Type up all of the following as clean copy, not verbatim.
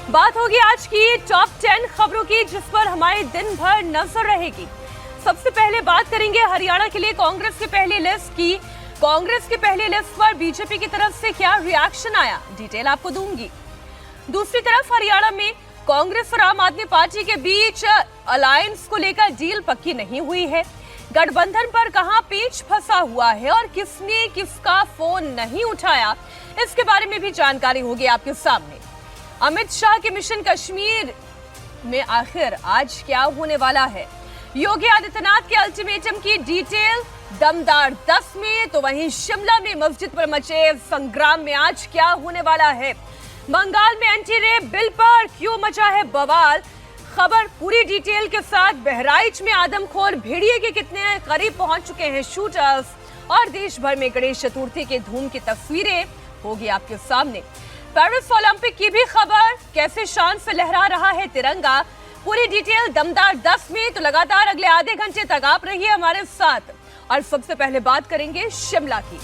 बात होगी आज की टॉप 10 खबरों की, जिस पर हमारी दिन भर नजर रहेगी। सबसे पहले बात करेंगे हरियाणा के लिए कांग्रेस के पहले लिस्ट की। कांग्रेस के पहले लिस्ट पर बीजेपी की तरफ से क्या रिएक्शन आया, डिटेल आपको दूंगी। दूसरी तरफ हरियाणा में कांग्रेस और आम आदमी पार्टी के बीच अलायंस को लेकर डील पक्की नहीं हुई है। गठबंधन पर कहां पेच फंसा हुआ है और किसने किसका फोन नहीं उठाया, इसके बारे में भी जानकारी होगी आपके सामने। अमित शाह के मिशन कश्मीर में आखिर आज क्या होने वाला है, योगी आदित्यनाथ के अल्टीमेटम की डिटेल दमदार 10 में, तो वहीं शिमला में मस्जिद पर मचे संग्राम में आज क्या होने वाला है। बंगाल में एंटी रेप बिल पर क्यों मचा है बवाल, खबर पूरी डिटेल के साथ। बहराइच में आदमखोर भेड़िए के कितने करीब पहुंच चुके हैं शूटर्स, और देश भर में गणेश चतुर्थी के धूम की तस्वीरें होगी आपके सामने। पेरिस ओलंपिक की भी खबर, कैसे शान से लहरा रहा है तिरंगा, पूरी डिटेल दमदार 10 में, तो लगातार अगले आधे घंटे तक आप रहिए हमारे साथ। और सबसे पहले बात करेंगे शिमला की।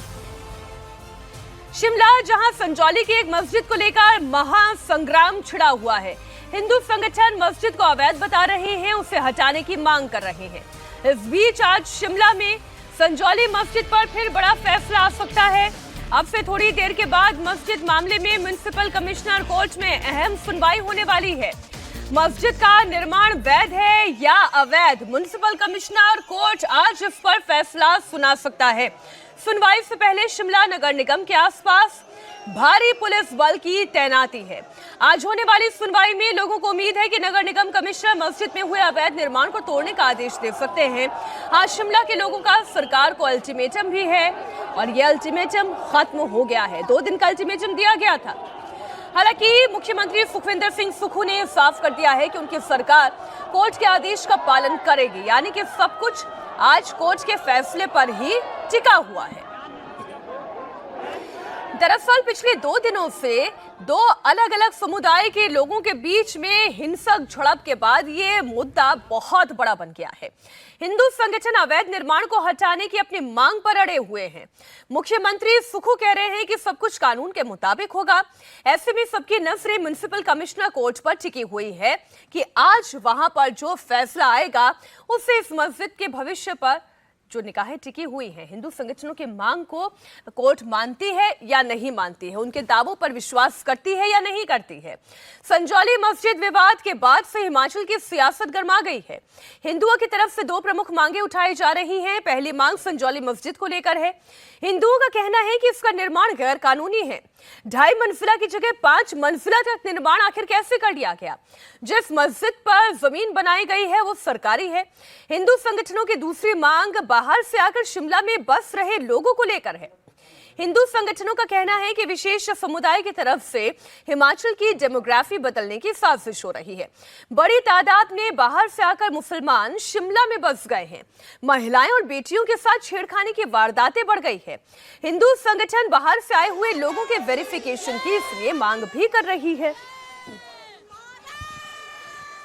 शिमला, जहां संजौली की एक मस्जिद को लेकर महासंग्राम छिड़ा हुआ है। हिंदू संगठन मस्जिद को अवैध बता रहे हैं, उसे हटाने की मांग कर रहे हैं। इस बीच आज शिमला में संजौली मस्जिद पर फिर बड़ा फैसला आ सकता है। अब से थोड़ी देर के बाद मस्जिद मामले में म्युनिसिपल कमिश्नर कोर्ट में अहम सुनवाई होने वाली है। मस्जिद का निर्माण वैध है या अवैध, म्युनिसिपल कमिश्नर कोर्ट आज इस पर फैसला सुना सकता है। सुनवाई से पहले शिमला नगर निगम के आसपास भारी पुलिस बल की तैनाती है। आज होने वाली सुनवाई में लोगों को उम्मीद है कि नगर निगम कमिश्नर मस्जिद में हुए अवैध निर्माण को तोड़ने का आदेश दे सकते हैं। आज शिमला के लोगों का सरकार को अल्टीमेटम भी है, और यह अल्टीमेटम खत्म हो गया है। 2 दिन का अल्टीमेटम दिया गया था। हालांकि मुख्यमंत्री सुखविंदर सिंह सुक्खू ने साफ कर दिया है कि उनकी सरकार कोर्ट के आदेश का पालन करेगी, यानी कि सब कुछ आज कोर्ट के फैसले पर ही टिका हुआ है। दरअसल पिछले 2 दिनों से 2 अलग अलग समुदाय के लोगों के बीच में हिंसक झड़प के बाद ये मुद्दा बहुत बड़ा बन गया है। हिंदू संगठन अवैध निर्माण को हटाने की अपनी मांग पर अड़े हुए हैं। मुख्यमंत्री सुक्खू कह रहे हैं कि सब कुछ कानून के मुताबिक होगा। ऐसे में सबकी नजरें म्युनिसिपल कमिश्नर कोर्ट पर टिकी हुई है कि आज वहां पर जो फैसला आएगा उससे इस मस्जिद के भविष्य पर जो निगाहें टिकी हुई हैं। हिंदू संगठनों की मांग को कोर्ट मानती है या नहीं मानती है, उनके दावों पर विश्वास करती है या नहीं करती है। संजौली मस्जिद विवाद के बाद से हिमाचल की सियासत गर्मा गई है। हिंदुओं की तरफ से 2 प्रमुख मांगे उठाई जा रही हैं। पहली मांग संजौली मस्जिद को लेकर है। हिंदुओं का कहना है कि इसका निर्माण गैर कानूनी है। 2.5 मंजिला की जगह 5 मंजिला तक निर्माण आखिर कैसे कर लिया गया? जिस मस्जिद पर जमीन बनाई गई है वो सरकारी है। हिंदू संगठनों की दूसरी मांग बाहर से आकर शिमला में बस रहे लोगों को लेकर है। हिंदू संगठनों का कहना है कि विशेष समुदाय की तरफ से हिमाचल की डेमोग्राफी बदलने की साजिश हो रही है। बड़ी तादाद में बाहर से आकर मुसलमान शिमला में बस गए हैं। महिलाएं और बेटियों के साथ छेड़खानी की वारदातें बढ़ गई है। हिंदू संगठन बाहर से आए हुए लोगों के वेरिफिकेशन की इसलिए मांग भी कर रही है।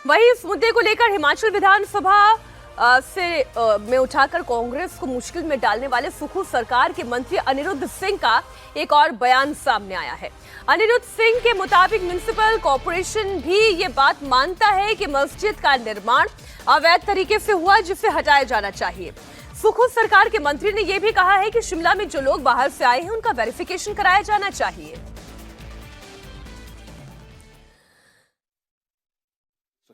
वहीं इस मुद्दे को लेकर हिमाचल विधानसभा में उठाकर कांग्रेस को मुश्किल में डालने वाले सुक्खू सरकार के मंत्री अनिरुद्ध सिंह का एक और बयान सामने आया है। अनिरुद्ध सिंह के मुताबिक म्युनिसिपल कॉर्पोरेशन भी ये बात मानता है कि मस्जिद का निर्माण अवैध तरीके से हुआ, जिसे हटाया जाना चाहिए। सुक्खू सरकार के मंत्री ने यह भी कहा है कि शिमला में जो लोग बाहर से आए हैं उनका वेरिफिकेशन कराया जाना चाहिए।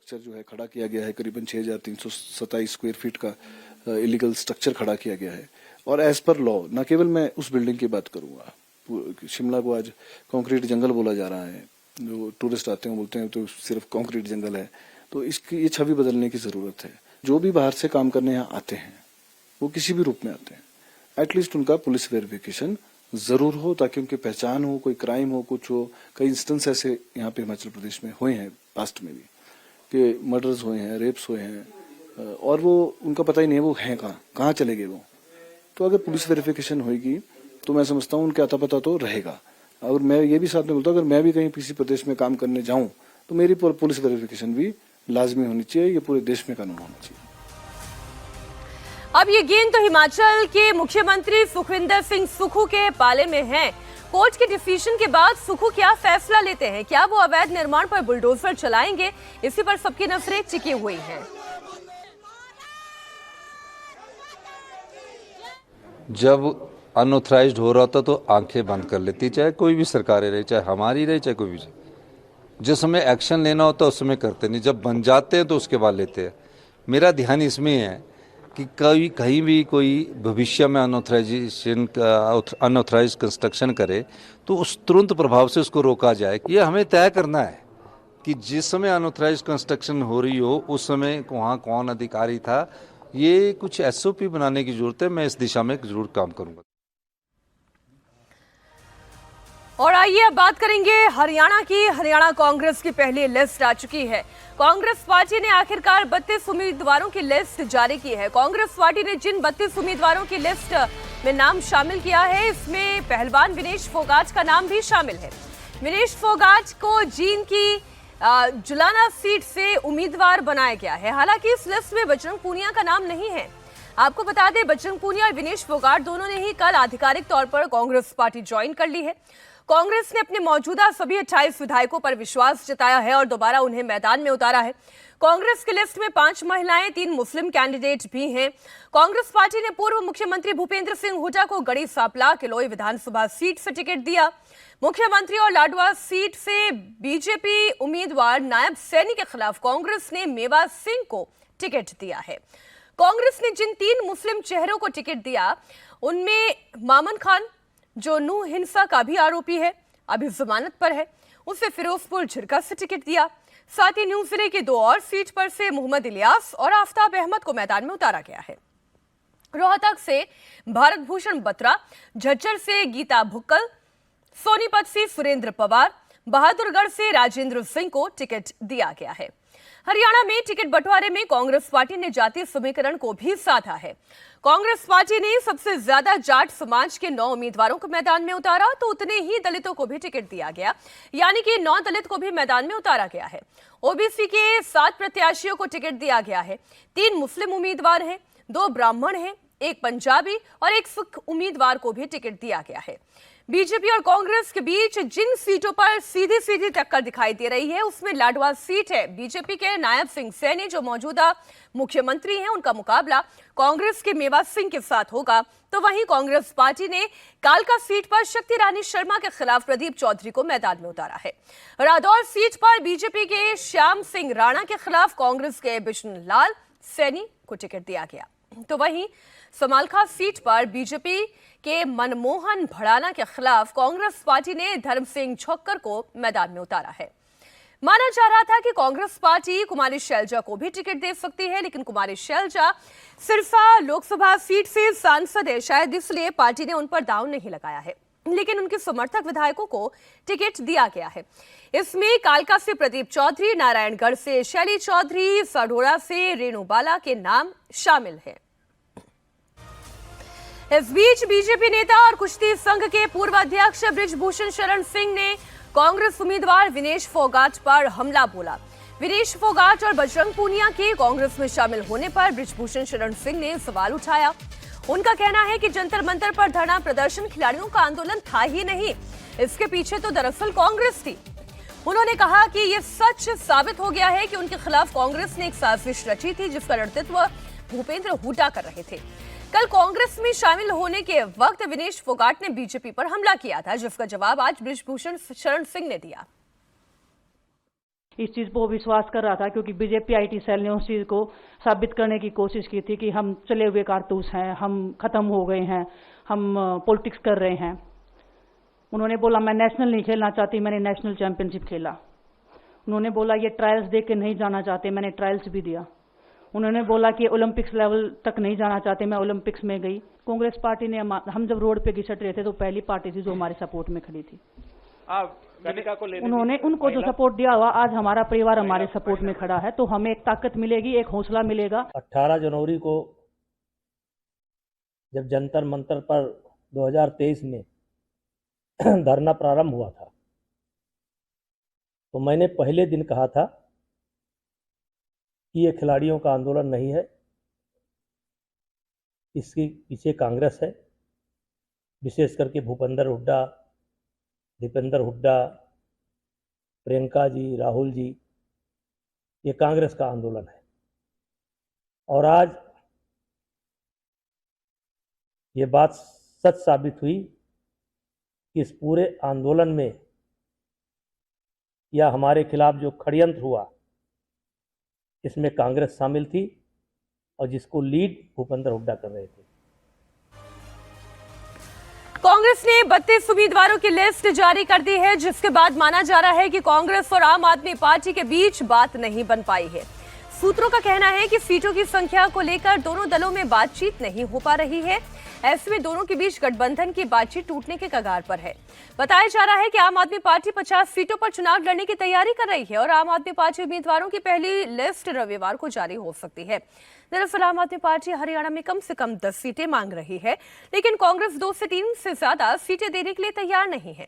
स्ट्रक्चर जो है खड़ा किया गया है, करीबन 6327 स्क्वायर फीट का इलीगल स्ट्रक्चर खड़ा किया गया है। और एज पर लॉ, न केवल मैं उस बिल्डिंग की बात करूंगा, शिमला को आज कंक्रीट जंगल बोला जा रहा है। जो टूरिस्ट आते हैं बोलते हैं तो सिर्फ कंक्रीट जंगल है, तो इसकी ये छवि बदलने की जरूरत है। जो भी बाहर से काम करने यहाँ आते हैं वो किसी भी रूप में आते हैं, एटलीस्ट उनका पुलिस वेरिफिकेशन जरूर हो, ताकि उनकी पहचान हो, कोई क्राइम हो, कुछ हो। कई इंस्टेंस ऐसे यहाँ पे हिमाचल प्रदेश में हुए हैं, पास्ट में भी, कि मर्डर्स हुए हैं, रेप्स हुए हैं, और वो उनका पता ही नहीं है वो हैं कहाँ चले गए वो। तो अगर पुलिस वेरिफिकेशन होगी तो मैं समझता हूँ उनके अता पता तो रहेगा। और मैं ये भी साथ में बोलता हूँ, अगर मैं भी कहीं किसी प्रदेश में काम करने जाऊँ तो मेरी पुलिस वेरिफिकेशन भी लाजमी होनी चाहिए। ये पूरे देश में कानून होना चाहिए। अब ये गेंद तो हिमाचल के मुख्यमंत्री सुखविंदर सिंह सुक्खू के पाले में है। कोर्ट के डिसीजन के बाद सुखू क्या फैसला लेते हैं? क्या वो अवैध निर्माण पर बुलडोजर चलाएंगे? इसी पर सबकी नजरें टिकी हुई हैं। जब अनऑथराइज्ड हो रहा था तो आंखें बंद कर लेती, चाहे कोई भी सरकारें रहे, चाहे हमारी रहे, चाहे कोई भी। जिस समय एक्शन लेना होता है उस समय करते नहीं, जब बन जाते हैं तो उसके बाद लेते हैं। मेरा ध्यान इसमें है कि कहीं भी कोई भविष्य में अनऑथराइज कंस्ट्रक्शन करे तो उस तुरंत प्रभाव से उसको रोका जाए। ये हमें तय करना है कि जिस समय अनऑथराइज कंस्ट्रक्शन हो रही हो उस समय वहाँ कौन अधिकारी था। ये कुछ SOP बनाने की जरूरत है, मैं इस दिशा में जरूर काम करूंगा। और आइए अब बात करेंगे हरियाणा की। हरियाणा कांग्रेस की पहली लिस्ट आ चुकी है। कांग्रेस पार्टी ने आखिरकार 32 उम्मीदवारों की लिस्ट जारी की है। कांग्रेस पार्टी ने जिन 32 उम्मीदवारों की लिस्ट में नाम शामिल किया है, इसमें पहलवान विनेश फोगाट का नाम भी शामिल है। विनेश फोगाट को जींद की जुलाना सीट से उम्मीदवार बनाया गया है। हालांकि इस लिस्ट में बजरंग पूनिया का नाम नहीं है। आपको बता दें, बजरंग पूनिया और विनेश फोगाट दोनों ने ही कल आधिकारिक तौर पर कांग्रेस पार्टी ज्वाइन कर ली है। कांग्रेस ने अपने मौजूदा सभी 28 विधायकों पर विश्वास जताया है और दोबारा उन्हें मैदान में उतारा है। कांग्रेस की लिस्ट में 5 महिलाएं, 3 मुस्लिम कैंडिडेट भी हैं। कांग्रेस पार्टी ने पूर्व मुख्यमंत्री भूपेंद्र सिंह हुड्डा को गढ़ी सांपला किलोई विधानसभा सीट से टिकट दिया। मुख्यमंत्री और लाडवा सीट से बीजेपी उम्मीदवार नायब सैनी के खिलाफ कांग्रेस ने मेवा सिंह को टिकट दिया है। कांग्रेस ने जिन 3 मुस्लिम चेहरों को टिकट दिया उनमें मामन खान, जो नूह हिंसा का भी आरोपी है, अभी जमानत पर है, उसे फिरोजपुर झिरका से टिकट दिया। साथ ही न्यू जिले की 2 और सीट पर से मोहम्मद इलियास और आफ्ताब अहमद को मैदान में उतारा गया है। रोहतक से भारत भूषण बत्रा, झज्जर से गीता भुक्कल, सोनीपत से सुरेंद्र पवार, बहादुरगढ़ से राजेंद्र सिंह को टिकट दिया गया है। हरियाणा में टिकट बंटवारे में कांग्रेस पार्टी ने जातीय समीकरण को भी साधा है। कांग्रेस पार्टी ने सबसे ज्यादा जाट समाज के 9 उम्मीदवारों को मैदान में उतारा तो उतने ही दलितों को भी टिकट दिया गया, यानी कि 9 दलित को भी मैदान में उतारा गया है। ओबीसी के 7 प्रत्याशियों को टिकट दिया गया है। 3 मुस्लिम उम्मीदवार हैं, 2 ब्राह्मण हैं, 1 पंजाबी और 1 सिख उम्मीदवार को भी टिकट दिया गया है। बीजेपी और कांग्रेस के बीच जिन सीटों पर सीधी सीधी टक्कर दिखाई दे रही है उसमें लाडवा सीट है। बीजेपी के नायब सिंह सैनी, जो मौजूदा मुख्यमंत्री हैं, उनका मुकाबला कांग्रेस के मेवा सिंह के साथ होगा। तो वहीं कांग्रेस पार्टी ने कालका सीट पर शक्ति रानी शर्मा के खिलाफ प्रदीप चौधरी को मैदान में उतारा है। रादौर सीट पर बीजेपी के श्याम सिंह राणा के खिलाफ कांग्रेस के बिशन लाल सैनी को टिकट दिया गया। तो वहीं समालखा सीट पर बीजेपी के मनमोहन भड़ाना के खिलाफ कांग्रेस पार्टी ने धर्म सिंह छोक्कर को मैदान में उतारा है। माना जा रहा था कि कांग्रेस पार्टी कुमारी शैलजा को भी टिकट दे सकती है, लेकिन कुमारी शैलजा सिरसा लोकसभा सीट से सांसद है, शायद इसलिए पार्टी ने उन पर दांव नहीं लगाया है, लेकिन उनके समर्थक विधायकों को टिकट दिया गया है। इसमें कालका से प्रदीप चौधरी, नारायणगढ़ से शैली चौधरी, सढौरा से रेणु बाला के नाम शामिल हैं। इस बीच बीजेपी नेता और कुश्ती संघ के पूर्व अध्यक्ष बृजभूषण शरण सिंह ने कांग्रेस उम्मीदवार विनेश फोगाट पर हमला बोला। विनेश फोगाट और बजरंग पूनिया के कांग्रेस में शामिल होने पर बृजभूषण शरण सिंह ने सवाल उठाया। उनका कहना है कि जंतर मंतर पर धरना प्रदर्शन खिलाड़ियों का आंदोलन था ही नहीं, इसके पीछे तो दरअसल कांग्रेस थी। उन्होंने कहा कि यह सच साबित हो गया है कि उनके खिलाफ कांग्रेस ने एक साजिश रची थी जिसका नेतृत्व भूपेंद्र हुड्डा कर रहे थे। कल कांग्रेस में शामिल होने के वक्त विनेश फोगाट ने बीजेपी पर हमला किया था, जिसका जवाब आज बृजभूषण शरण सिंह ने दिया। इस चीज पर विश्वास कर रहा था क्योंकि बीजेपी आईटी सेल ने उस चीज को साबित करने की कोशिश की थी कि हम चले हुए कारतूस हैं, हम खत्म हो गए हैं, हम पॉलिटिक्स कर रहे हैं। उन्होंने बोला मैं नेशनल नहीं खेलना चाहती, मैंने नेशनल चैंपियनशिप खेला। उन्होंने बोला ये ट्रायल्स दे के नहीं जाना चाहते, मैंने ट्रायल्स भी दिया। उन्होंने बोला कि ओलंपिक्स लेवल तक नहीं जाना चाहते, मैं ओलंपिक्स में गई। कांग्रेस पार्टी ने, हम जब रोड पे घिसट रहे थे तो पहली पार्टी थी जो हमारे सपोर्ट में खड़ी थी। उन्होंने उनको जो सपोर्ट दिया हुआ, आज हमारा परिवार हमारे सपोर्ट में खड़ा है, तो हमें एक ताकत मिलेगी, एक हौसला मिलेगा। 18 जनवरी को जब जंतर मंतर पर 2023 में धरना प्रारंभ हुआ था तो मैंने पहले दिन कहा था कि ये खिलाड़ियों का आंदोलन नहीं है, इसके पीछे कांग्रेस है, विशेष करके भूपेंद्र हुड्डा, दीपेंद्र हुड्डा, प्रियंका जी, राहुल जी, ये कांग्रेस का आंदोलन है। और आज ये बात सच साबित हुई कि इस पूरे आंदोलन में या हमारे खिलाफ जो षड्यंत्र हुआ, इसमें कांग्रेस शामिल थी और जिसको लीड भूपेंद्र हुड्डा कर रहे थे। कांग्रेस ने 32 उम्मीदवारों की लिस्ट जारी कर दी है, जिसके बाद माना जा रहा है कि कांग्रेस और आम आदमी पार्टी के बीच बात नहीं बन पाई है। सूत्रों का कहना है कि सीटों की संख्या को लेकर दोनों दलों में बातचीत नहीं हो पा रही है। ऐसे में दोनों के बीच गठबंधन की बातचीत टूटने के कगार पर है। बताया जा रहा है कि आम आदमी पार्टी 50 सीटों पर चुनाव लड़ने की तैयारी कर रही है और आम आदमी पार्टी उम्मीदवारों की पहली लिस्ट रविवार को जारी हो सकती है। दरअसल आम आदमी पार्टी हरियाणा में कम से कम 10 सीटें मांग रही है, लेकिन कांग्रेस 2 से 3 से ज्यादा सीटें देने के लिए तैयार नहीं है।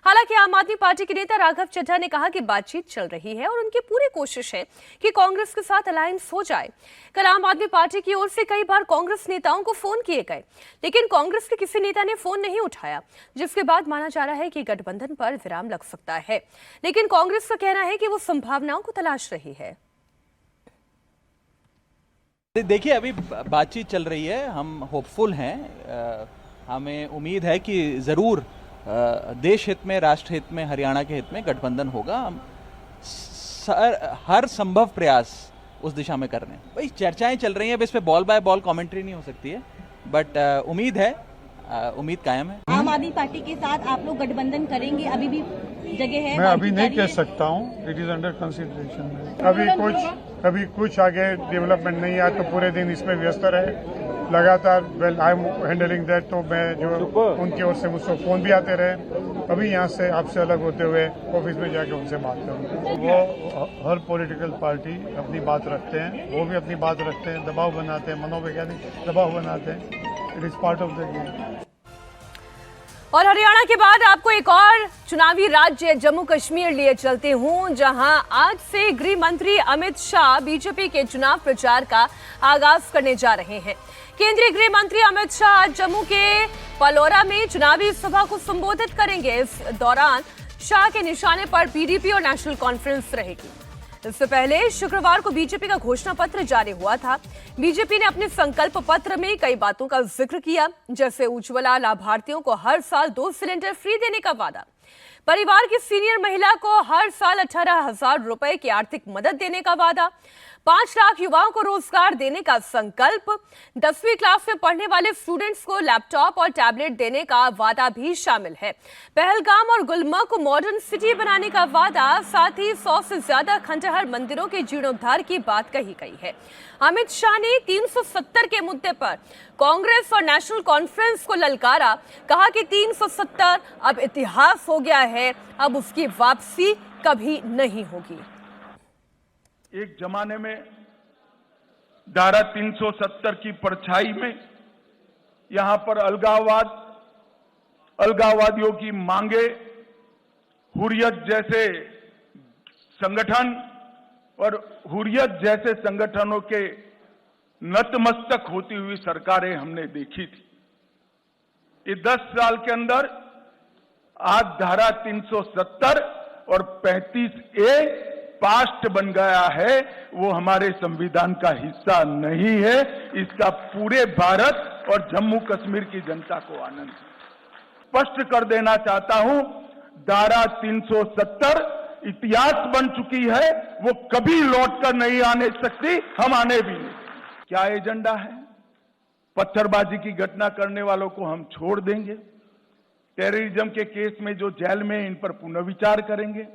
हालांकि आम आदमी पार्टी के नेता राघव चड्ढा ने कहा कि बातचीत चल रही है और उनकी पूरी कोशिश है कि कांग्रेस के साथ अलायंस हो जाए। कल आम आदमी पार्टी की ओर से कई बार कांग्रेस नेताओं को फोन किए गए, लेकिन कांग्रेस के किसी नेता ने फोन नहीं उठाया, जिसके बाद माना जा रहा है कि गठबंधन पर विराम लग सकता है। लेकिन कांग्रेस का कहना है कि वो संभावनाओं को तलाश रही है। देखिए, अभी बातचीत चल रही है, हम होपफुल हैं। हमें उम्मीद है कि ज़रूर देश हित में, राष्ट्र हित में, हरियाणा के हित में गठबंधन होगा। हम हर संभव प्रयास उस दिशा में कर रहे हैं। भाई चर्चाएं चल रही हैं, अब इस पे बॉल बाय बॉल कमेंट्री नहीं हो सकती है, बट उम्मीद है, उम्मीद कायम है। आम आदमी पार्टी के साथ आप लोग गठबंधन करेंगे? अभी भी जगह है? मैं अभी नहीं कह सकता हूँ, इट इज अंडर कंसिडरेशन। कभी कुछ आगे डेवलपमेंट नहीं आया तो पूरे दिन इसमें व्यस्त रहे लगातार। Well I am handling that, तो मैं जो उनकी ओर से मुझसे फोन भी आते रहे। अभी यहाँ से आपसे अलग होते हुए ऑफिस में जाके उनसे बात करूँ। वो हर पॉलिटिकल पार्टी अपनी बात रखते हैं, वो भी अपनी बात रखते हैं, दबाव बनाते हैं, मनोवैज्ञानिक दबाव बनाते हैं। It is part of the game. और हरियाणा के बाद आपको एक और चुनावी राज्य जम्मू कश्मीर लिए चलती हूं, जहां आज से गृह मंत्री अमित शाह बीजेपी के चुनाव प्रचार का आगाज करने जा रहे हैं। केंद्रीय गृह मंत्री अमित शाह आज जम्मू के पलौरा में चुनावी सभा को संबोधित करेंगे। इस दौरान शाह के निशाने पर पीडीपी और नेशनल कॉन्फ्रेंस रहेगी। इससे पहले शुक्रवार को बीजेपी का घोषणा पत्र जारी हुआ था। बीजेपी ने अपने संकल्प पत्र में कई बातों का जिक्र किया, जैसे उज्ज्वला लाभार्थियों को हर साल 2 सिलेंडर फ्री देने का वादा, परिवार की सीनियर महिला को हर साल 18,000 रुपए की आर्थिक मदद देने का वादा, 5 लाख युवाओं को रोजगार देने का संकल्प, 10वीं क्लास में पढ़ने वाले स्टूडेंट्स को लैपटॉप और टैबलेट देने का वादा भी शामिल है। पहलगाम और गुलमर्ग को मॉडर्न सिटी बनाने का वादा, साथ ही 100 से ज्यादा खंडहर मंदिरों के जीर्णोद्धार की बात कही गई है। अमित शाह ने 370 के मुद्दे पर कांग्रेस और नेशनल कॉन्फ्रेंस को ललकारा, कहा कि 370 अब इतिहास हो गया है, अब उसकी वापसी कभी नहीं होगी। एक जमाने में धारा 370 की परछाई में यहां पर अलगाववादियों की मांगे, हुर्रियत जैसे संगठन और हुर्रियत जैसे संगठनों के नतमस्तक होती हुई सरकारें हमने देखी थी। ये 10 साल के अंदर आज धारा 370 और 35A पास्ट बन गया है। वो हमारे संविधान का हिस्सा नहीं है। इसका पूरे भारत और जम्मू कश्मीर की जनता को आनंद है। स्पष्ट कर देना चाहता हूं, धारा 370 इतिहास बन चुकी है, वो कभी लौटकर नहीं आने सकती, हम आने भी नहीं। क्या एजेंडा है? पत्थरबाजी की घटना करने वालों को हम छोड़ देंगे, टेररिज्म के केस में जो जेल में, इन पर पुनर्विचार करेंगे,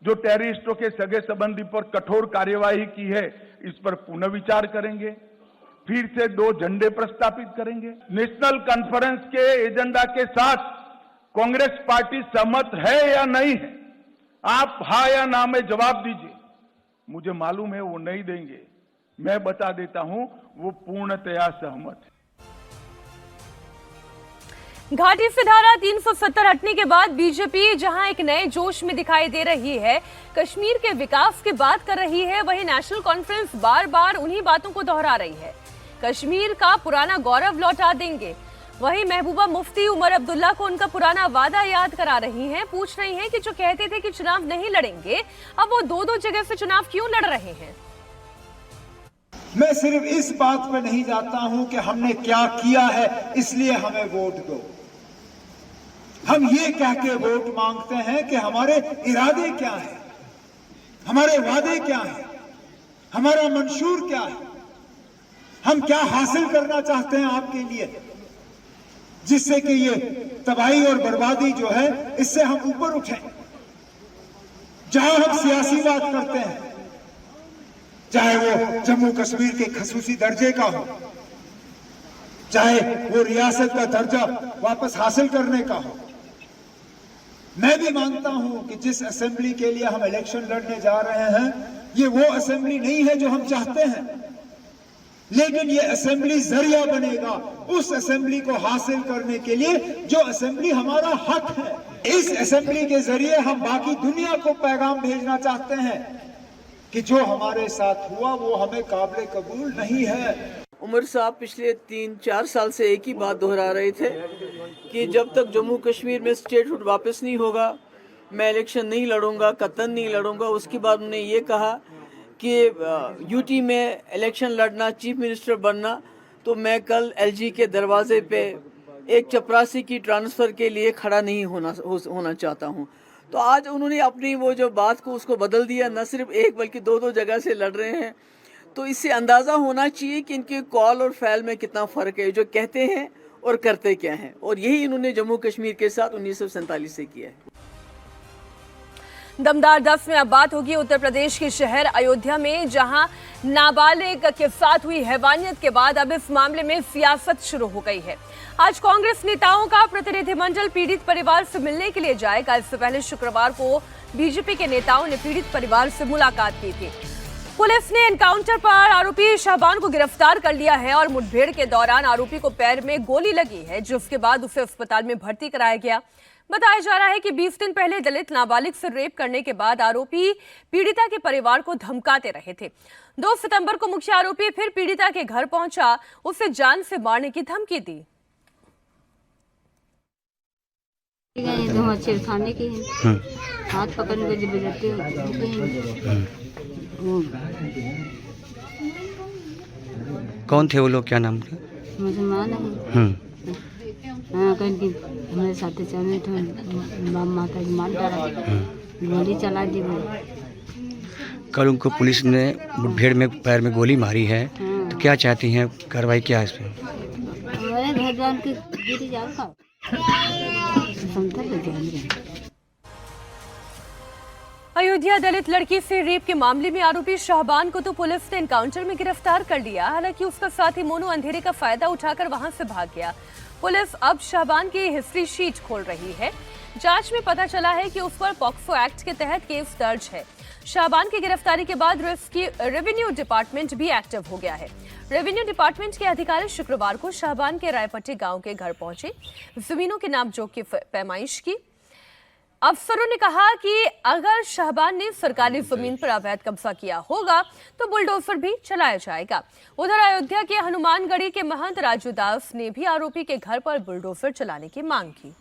जो टेररिस्टों के सगे संबंधी पर कठोर कार्यवाही की है, इस पर पुनर्विचार करेंगे, फिर से 2 झंडे प्रस्तापित करेंगे। नेशनल कॉन्फ्रेंस के एजेंडा के साथ कांग्रेस पार्टी सहमत है या नहीं है? आप हाँ या ना में जवाब दीजिए। मुझे मालूम है वो नहीं देंगे, मैं बता देता हूं, वो पूर्णतया सहमत है। घाटी से धारा 370 हटने के बाद बीजेपी जहां एक नए जोश में दिखाई दे रही है, कश्मीर के विकास की बात कर रही है, वहीं नेशनल कॉन्फ्रेंस बार बार उन्हीं बातों को दोहरा रही है। कश्मीर का पुराना गौरव लौटा देंगे, वहीं महबूबा मुफ्ती उमर अब्दुल्ला को उनका पुराना वादा याद करा रही हैं। पूछ रही हैं कि जो कहते थे कि चुनाव नहीं लड़ेंगे, अब वो दो जगह से चुनाव क्यों लड़ रहे हैं। मैं सिर्फ इस बात पे नहीं जाता हूं कि हमने क्या किया है इसलिए हमें वोट दो। हम ये कह के वोट मांगते हैं कि हमारे इरादे क्या है, हमारे वादे क्या है, हमारा मंशूर क्या है, हम क्या हासिल करना चाहते हैं आपके लिए, जिससे कि ये तबाही और बर्बादी जो है इससे हम ऊपर उठें। जहां हम सियासी बात करते हैं, चाहे वो जम्मू कश्मीर के खसूसी दर्जे का हो, चाहे वो रियासत का दर्जा वापस हासिल करने का हो, मैं भी मानता हूं कि जिस असेंबली के लिए हम इलेक्शन लड़ने जा रहे हैं ये वो असेंबली नहीं है जो हम चाहते हैं, लेकिन ये असेंबली जरिया बनेगा उस असेंबली को हासिल करने के लिए जो असेंबली हमारा हक है। इस असेंबली के जरिए हम बाकी दुनिया को पैगाम भेजना चाहते हैं कि जो हमारे साथ हुआ वो हमें काबिल कबूल नहीं है। उमर साहब पिछले 3-4 साल से एक ही बात दोहरा रहे थे कि जब तक जम्मू कश्मीर में स्टेटहुड वापस नहीं होगा मैं इलेक्शन नहीं लड़ूंगा, कतन नहीं लड़ूंगा। उसके बाद उन्होंने ये कहा कि यूटी में इलेक्शन लड़ना, चीफ मिनिस्टर बनना, तो मैं कल एलजी के दरवाजे पे एक चपरासी की ट्रांसफ़र के लिए खड़ा नहीं होना चाहता हूँ। तो आज उन्होंने अपनी वो जो बात को उसको बदल दिया, न सिर्फ एक बल्कि दो जगह से लड़ रहे हैं। तो इससे अंदाज़ा होना चाहिए कि इनके कॉल और फ़ैल में कितना फ़र्क है, जो कहते हैं और करते क्या हैं। और यही इन्होंने जम्मू कश्मीर के साथ 1947 से किया है। दमदार 10 में अब बात होगी उत्तर प्रदेश के शहर अयोध्या में, जहां नाबालिग के साथ हुई हैवानियत के बाद अब इस मामले में सियासत शुरू हो गई है। आज कांग्रेस नेताओं का प्रतिनिधिमंडल पीड़ित परिवार से मिलने के लिए जाएगा। इससे पहले शुक्रवार को बीजेपी के नेताओं ने पीड़ित परिवार से मुलाकात की थी। पुलिस ने एनकाउंटर पर आरोपी शाहबान को गिरफ्तार कर लिया है और मुठभेड़ के दौरान आरोपी को पैर में गोली लगी है, जिसके बाद उसे अस्पताल में भर्ती कराया गया। बताया जा रहा है कि 20 दिन पहले दलित नाबालिग से रेप करने के बाद आरोपी पीड़िता के परिवार को धमकाते रहे थे। 2 सितंबर को मुख्य आरोपी फिर पीड़िता के घर पहुंचा, उसे जान से मारने की धमकी दी। छेड़खानी की हाथ पकड़ने को जबरदस्ती कौन थे वो लोग, क्या नाम थे? मुसलमान है। हाँ, कहीं हमारे साथ चलने थे, माता की मार डाला, गोली चला दी। कल उनको पुलिस ने मुठभेड़ में पैर में गोली मारी है। हाँ। तो क्या चाहती हैं, कार्रवाई क्या है इस पे? हमारे घर जान के गिर जाओ। अयोध्या दलित लड़की से रेप के मामले में आरोपी शाहबान को तो पुलिस ने एनकाउंटर में गिरफ्तार कर लिया। हालांकि उसका साथी मोनू अंधेरे का फायदा उठाकर वहां से भाग गया। पुलिस अब शाहबान की हिस्ट्री शीट खोल रही है। जांच में पता चला है कि उस पर पॉक्सो एक्ट के तहत केस दर्ज है। शाहबान की गिरफ्तारी के बाद रेवेन्यू डिपार्टमेंट भी एक्टिव हो गया है। रेवेन्यू डिपार्टमेंट के अधिकारी शुक्रवार को शाहबान के रायपट्टी गांव के घर पहुंचे, जमीनों के नापजोख की पैमाइश की। अफसरों ने कहा कि अगर शाहबान ने सरकारी जमीन पर अवैध कब्जा किया होगा तो बुलडोजर भी चलाया जाएगा। उधर अयोध्या के हनुमानगढ़ी के महंत राजू दास ने भी आरोपी के घर पर बुलडोजर चलाने की मांग की।